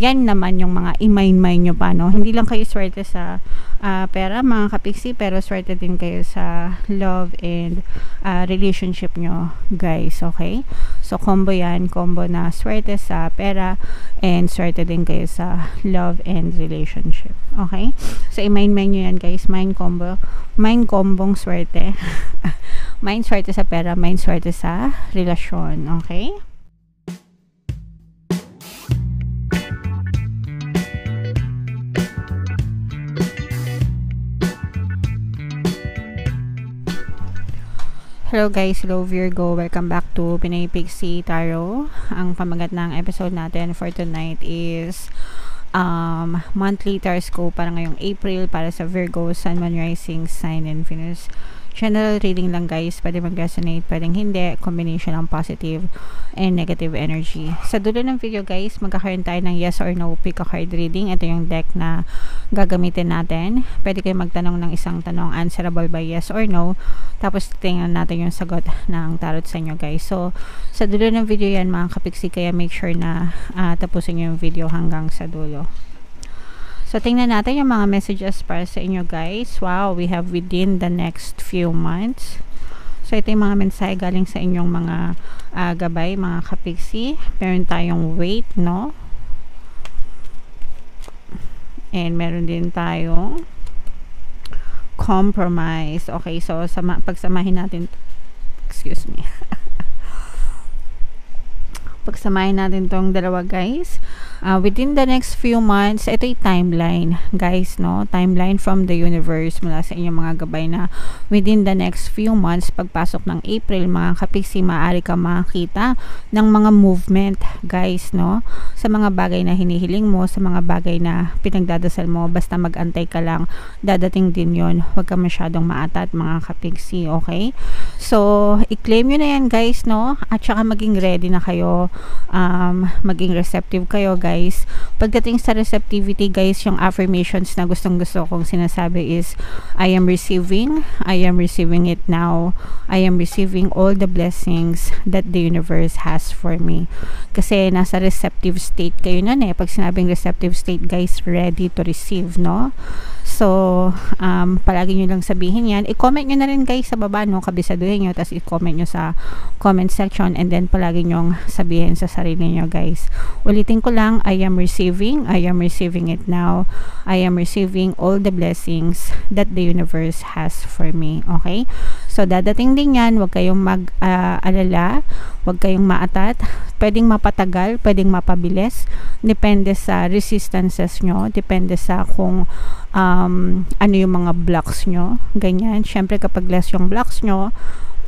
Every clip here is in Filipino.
yan naman yung mga i-mind nyo pa, no? Hindi lang kayo swerte sa pera, mga kapiksi, pero swerte din kayo sa love and relationship nyo, guys, okay? So, combo yan, combo na swerte sa pera and swerte din kayo sa love and relationship, okay? So, i-mind nyo yan, guys, mind combong swerte. Mind swerte sa pera, mind swerte sa relasyon, okay? Hello guys, hello Virgo, welcome back to Pinay Pixie Tarot. Ang pamagat ng episode natin for tonight is monthly horoscope para ngayong April para sa Virgo, Sun, Moon, Rising, Sign, and Venus. General reading lang guys, pwede mag-resonate, pwedeng hindi, combination ng positive and negative energy. Sa dulo ng video guys, magkakaroon tayo ng yes or no pick a card reading. Ito yung deck na gagamitin natin. Pwede kayo magtanong ng isang tanong, answerable by yes or no, tapos tingnan natin yung sagot ng tarot sa inyo guys. So, sa dulo ng video yan mga kapiksi, kaya make sure na tapusin nyo yung video hanggang sa dulo. So, tingnan natin yung mga messages para sa inyo guys. Wow, we have within the next few months. So, ito yung mga mensahe galing sa inyong mga gabay, mga kapiksi. Meron tayong wait, no? And meron din tayong compromise. Okay, so pagsamahin natin, excuse me. Pagsamahin natin tong dalawa guys. Within the next few months, ito yung timeline guys, no? Timeline from the universe mula sa inyong mga gabay na within the next few months, pagpasok ng April, mga kapiksi, maaari ka makita ng mga movement guys, no? Sa mga bagay na hinihiling mo, sa mga bagay na pinagdadasal mo, basta mag-antay ka lang, dadating din yon. Huwag ka masyadong maatat mga kapiksi, okay? So, i-claim nyo na yan guys, no? At saka maging ready na kayo, maging receptive kayo guys. Pagdating sa receptivity guys, yung affirmations na gustong gusto kong sinasabi is I am receiving it now, I am receiving all the blessings that the universe has for me. Kasi nasa receptive state kayo nun eh. Pag sinabing receptive state guys, ready to receive, no? So, palagi nyo lang sabihin yan. I-comment nyo na rin guys sa baba, no? Kabisaduhin nyo, tapos i-comment nyo sa comment section, and then palagi nyong sabihin sa sarili nyo guys. Ulitin ko lang, I am receiving it now, I am receiving all the blessings that the universe has for me, okay? So, dadating din yan, huwag kayong mag-alala, huwag kayong maatat, pwedeng mapatagal, pwedeng mapabilis, depende sa resistances nyo, depende sa kung ano yung mga blocks nyo, ganyan. Syempre kapag less yung blocks nyo,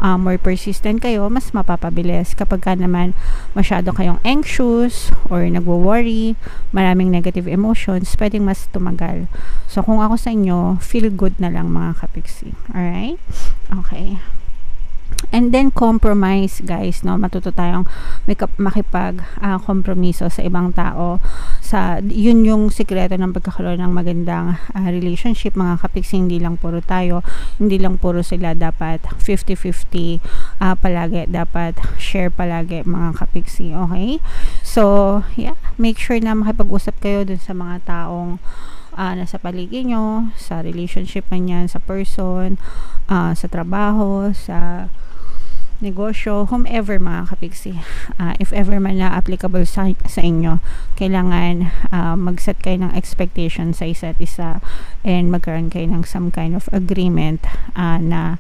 more persistent kayo, mas mapapabilis. Kapag ka naman masyado kayong anxious or nagwo-worry, maraming negative emotions, pwedeng mas tumagal. So kung ako sa inyo, feel good na lang mga kapiksi. Alright? Okay. And then compromise guys, no? Matuto tayong makipag kompromiso sa ibang tao. Yun yung sikreto ng pagkakaroon ng magandang relationship mga kapiksi. Hindi lang puro tayo, hindi lang puro sila, dapat 50-50 palagi, dapat share palagi mga kapiksi, okay? So yeah, make sure na makipag-usap kayo dun sa mga taong nasa paligid nyo, sa relationship man yan, sa person, sa trabaho, sa negosyo, whomever mga kapiksi. If ever man na applicable sa inyo, kailangan mag-set kayo ng expectation sa isa't isa and magkaroon kayo ng some kind of agreement na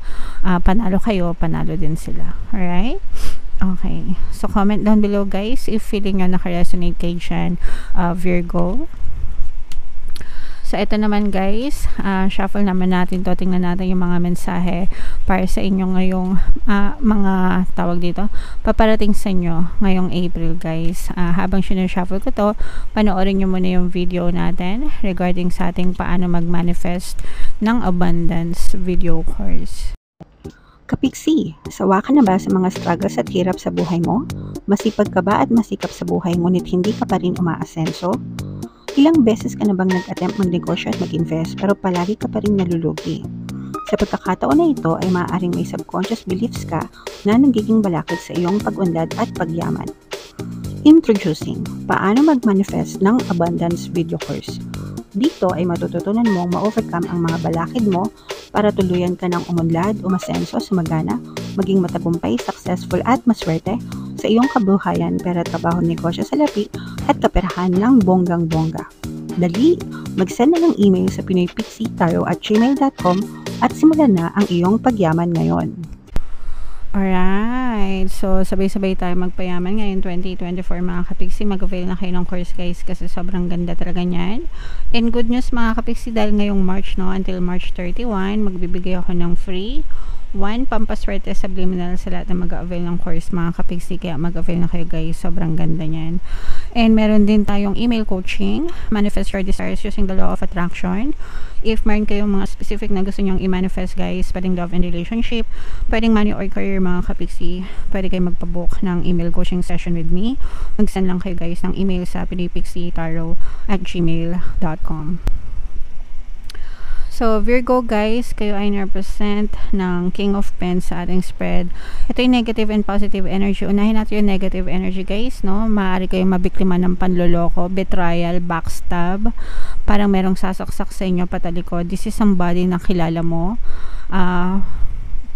panalo kayo, panalo din sila. Alright? Okay. So, comment down below guys if feeling nyo naka-resonate kayo dyan, Virgo. So, ito naman guys, shuffle naman natin to. Tingnan natin yung mga mensahe para sa inyo ngayong mga tawag dito, paparating sa inyo ngayong April guys. Habang sinushuffle ko to, panoorin nyo muna yung video natin regarding sa ating paano mag-manifest ng abundance video course. Kapiksi, sawa ka na ba sa mga struggles at hirap sa buhay mo? Masipag ka ba at masikap sa buhay ngunit hindi ka pa rin umaasenso? Ilang beses ka na bang nag-attempt magnegosyo at mag-invest pero palagi ka pa rin nalulugi? Sa pagkakataon na ito ay maaaring may subconscious beliefs ka na nagiging balakid sa iyong pag-unlad at pagyaman. Introducing, paano mag-manifest ng abundance video course. Dito ay matututunan mong ma-overcome ang mga balakid mo para tuluyan ka ng umunlad, umasenso, sumagana, maging matagumpay, successful at maswerte sa iyong kabuhayan, pera, trabaho, negosyo, salapi at kaperahan ng bonggang-bongga. Dali, mag-send na ng email sa pinoypixie@gmail.com at simulan na ang iyong pagyaman ngayon. Alright, so sabay-sabay tayo magpayaman ngayon 2024 mga kapiksi. Mag-avail na kayo ng course guys kasi sobrang ganda talaga niyan. And good news mga kapiksi, dahil ngayong March until March 31, magbibigay ako ng free 1 pampaswerte subliminal sa lahat na mag-avail ng course mga kapiksi. Kaya mag-avail na kayo guys, sobrang ganda niyan. And meron din tayong email coaching, manifest your desires using the law of attraction. If meron kayong mga specific na gusto nyong i-manifest guys, pwedeng love and relationship, pwedeng money or career mga kapiksi, pwede kayo magpabook ng email coaching session with me. Mag-send lang kayo guys ng email sa pinoypixie@gmail.com. So, Virgo guys, kayo ay na-represent ng King of Pens sa ating spread. Ito yung negative and positive energy. Unahin natin yung negative energy guys, no? Maaari kayong mabiktima ng panloloko, betrayal, backstab. Parang merong sasaksak sa inyo patalikod. This is somebody na kilala mo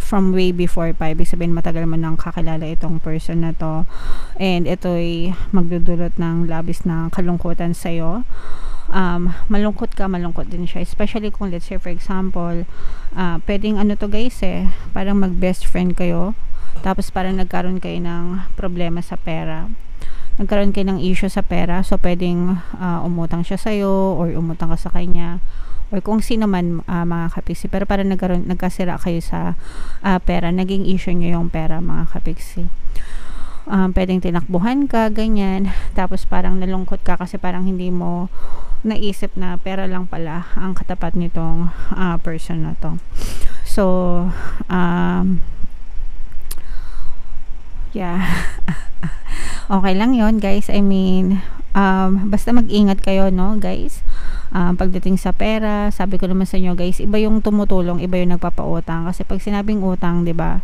from way before pa. Ibig sabihin matagal mo nang kakilala itong person na to. And ito'y magdudulot ng labis na kalungkutan sa'yo. Malungkot din siya, especially kung let's say for example pwedeng ano to guys parang mag best friend kayo tapos parang nagkaroon kayo ng problema sa pera, nagkaroon kayo ng issue sa pera, so pwedeng umutang siya sa'yo or umutang ka sa kanya or kung sino man mga kapiksi, pero parang nagkasira kayo sa pera, naging issue nyo yung pera mga kapiksi. Pwedeng tinakbuhan ka, ganyan, tapos parang nalungkot ka kasi parang hindi mo naisip na pera lang pala ang katapat nitong person na to. So yeah. Okay lang yon guys, I mean basta mag-ingat kayo, no guys. Pagdating sa pera, sabi ko naman sa inyo guys, iba yung tumutulong, iba yung nagpapautang, kasi pag sinabing utang, 'di ba,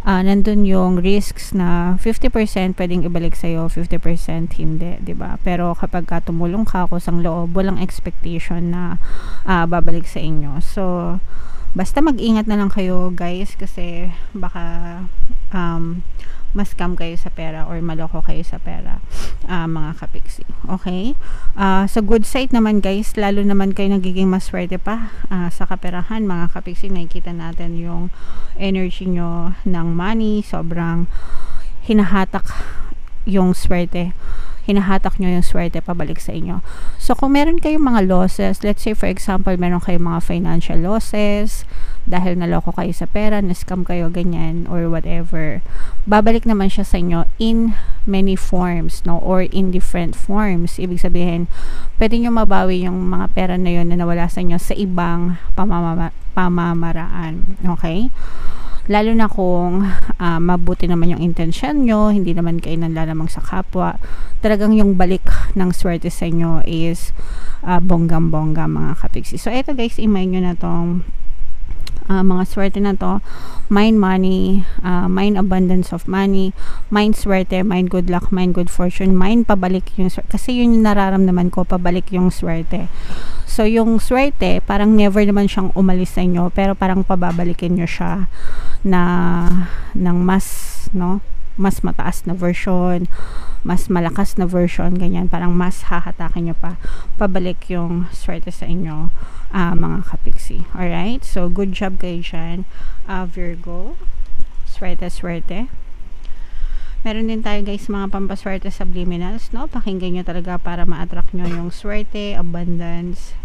nandun yung risks na 50% pwedeng ibalik sa'yo, 50% hindi, diba? Pero kapag tumulong ka, kusang loob, walang expectation na babalik sa inyo. So, basta mag-ingat na lang kayo guys, kasi baka ma-scam kayo sa pera or maloko kayo sa pera mga kapiksi. Okay? Sa good side naman guys, lalo naman kayo nagiging maswerte pa sa kaperahan mga kapiksi. Nakikita natin yung energy nyo ng money, sobrang hinahatak yung swerte, hinahatak nyo yung swerte pabalik sa inyo. So kung meron kayong mga losses, let's say for example meron kayong mga financial losses dahil naloko kayo sa pera, na-scam kayo, ganyan, or whatever, babalik naman siya sa inyo in many forms, no, or in different forms. Ibig sabihin, pwede nyo mabawi yung mga pera na yun na nawala sa inyo sa ibang pamamaraan. Okay? Lalo na kung mabuti naman yung intention nyo, hindi naman kayo nanlalamang sa kapwa, talagang yung balik ng swerte sa inyo is bonggang-bongga mga kapiksi. So eto guys, imay nyo na tong mga swerte na to: mind money, mind abundance of money, mind swerte, mind good luck, mind good fortune, mind pabalik yung swerte. Kasi yun yung nararamdaman ko, pabalik yung swerte. So yung swerte, parang never naman siyang umalis sa inyo, pero parang pababalikin nyo siya ng mas, no, mas mataas na version, mas malakas na version, ganyan, parang mas hahatakin nyo pa pabalik yung swerte sa inyo mga kapiksi. Alright, so good job kayo dyan Virgo, swerte. Meron din tayo guys mga pampaswerte subliminals, no? Pakinggan nyo talaga para ma-attract nyo yung swerte, abundance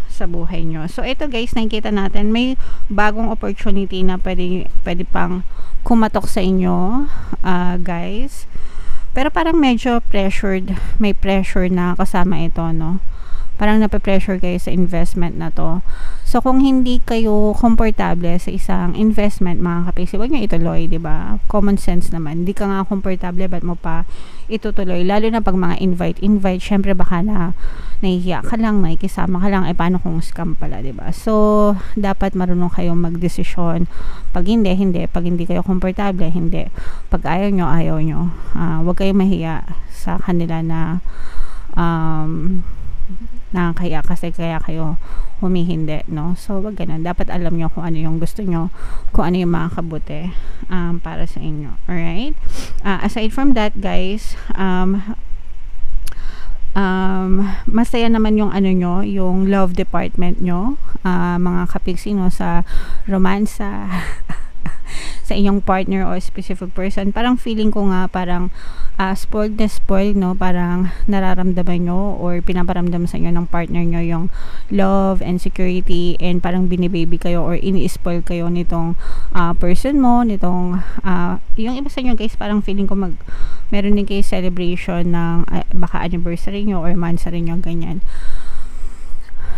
sa buhay nyo. So ito guys, nakikita natin may bagong opportunity na pwede pang kumatok sa inyo guys, pero parang medyo pressured, may pressure na kasama ito, no? parang nape-pressure kayo sa investment na to. So, kung hindi kayo komportable sa isang investment, mga kapiksi, huwag nyo ituloy, diba? Common sense naman. Hindi ka nga komportable, ba't mo pa itutuloy? Lalo na pag mga invite, syempre baka na nahihiya ka lang, nakikisama ka lang, paano kung scam pala, diba? So, dapat marunong kayong magdesisyon. Pag hindi. Pag hindi kayo komportable, hindi. Pag ayaw nyo. Huwag kayong mahiya sa kanila na nakakaya kasi kaya kayo humihindi, no? So, wag ganun. Dapat alam nyo kung ano yung gusto nyo, kung ano yung makakabuti para sa inyo. Alright? Aside from that, guys, masaya naman yung ano nyo, yung love department nyo, mga kapiksi, no, sa romansa, sa inyong partner o specific person. Parang feeling ko nga parang spoiled na spoiled, no? Parang nararamdaman nyo or pinaparamdam sa inyo ng partner nyo yung love and security, and parang binibaby kayo or ini-spoil kayo nitong person mo, nitong yung iba sa inyo, guys, parang feeling ko meron din kayo celebration ng baka anniversary nyo or monthsary nyo, ganyan.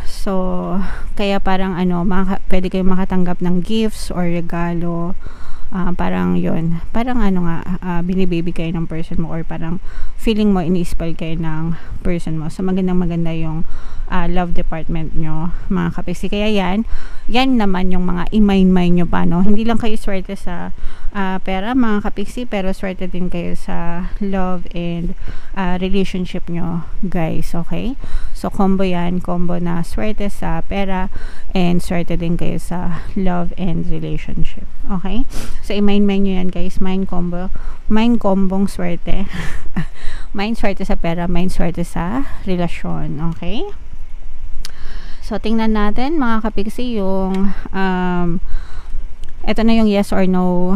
So, kaya parang pwede kayong makatanggap ng gifts or regalo. Parang yun, parang binibaby kayo ng person mo, or parang feeling mo ini-spoil kayo ng person mo. So, maganda yung love department nyo, mga kapiksi. Kaya yan naman yung mga i-mind nyo pa, no? Hindi lang kayo swerte sa pera, mga kapiksi, pero swerte din kayo sa love and relationship nyo, guys. Okay? So, combo na swerte sa pera and swerte din kayo sa love and relationship. Okay? So, i-mind nyo yan, guys. Mind combong swerte. Mind swerte sa pera, mind swerte sa relasyon. Okay? So, tingnan natin, mga kapiksi, yung ito na yung yes or no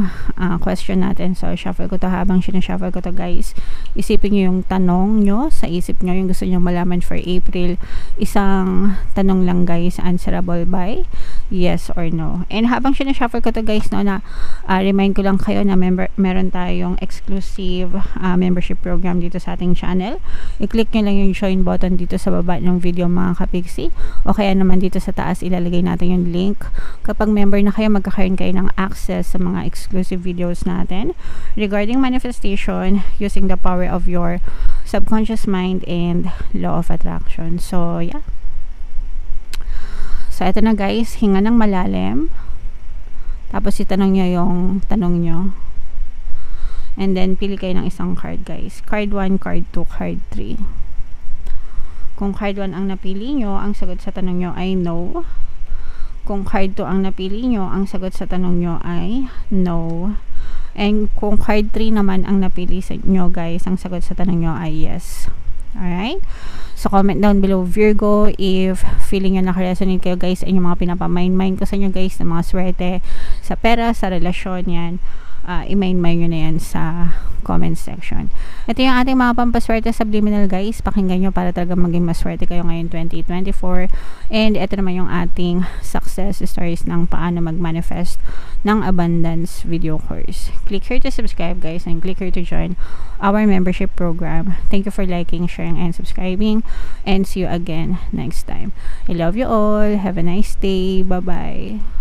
question natin. So, shuffle ko to. Habang sinashuffle ko to, guys, isipin nyo yung tanong nyo sa isip nyo, yung gusto nyo malaman for April. Isang tanong lang, guys, answerable by yes or no. And habang sinashuffle ko to, guys, no, na remind ko lang kayo na meron tayong exclusive membership program dito sa ating channel. I-click nyo lang yung join button dito sa baba ng video, mga kapiksi, o kaya naman dito sa taas ilalagay natin yung link. Kapag member na kayo, magkakaroon kayo ng access sa mga exclusive videos natin regarding manifestation using the power of your subconscious mind and law of attraction. So, yeah. So, ito na, guys. Hinga ng malalim. Tapos, itanong nyo yung tanong nyo. And then, pili kayo ng isang card, guys. Card 1, card 2, card 3. Kung card 1 ang napili nyo, ang sagot sa tanong nyo ay no. Kung card 2 ang napili nyo, ang sagot sa tanong nyo ay no. And kung card 3 naman ang napili sa nyo, guys, ang sagot sa tanong nyo ay yes. Alright? So, comment down below, Virgo, if feeling nyo nakaresonate kayo, guys, ay yung mga pinapamind ko sa inyo, guys, na mga swerte sa pera, sa relasyon, yan. I-mind nyo na yan sa comment section. Ito yung ating mga pampaswerte subliminal, guys. Pakinggan nyo para talaga maging maswerte kayo ngayon 2024. And ito naman yung ating success stories ng paano mag-manifest ng abundance video course. Click here to subscribe, guys, and click here to join our membership program. Thank you for liking, sharing, and subscribing, and see you again next time. I love you all. Have a nice day. Bye-bye.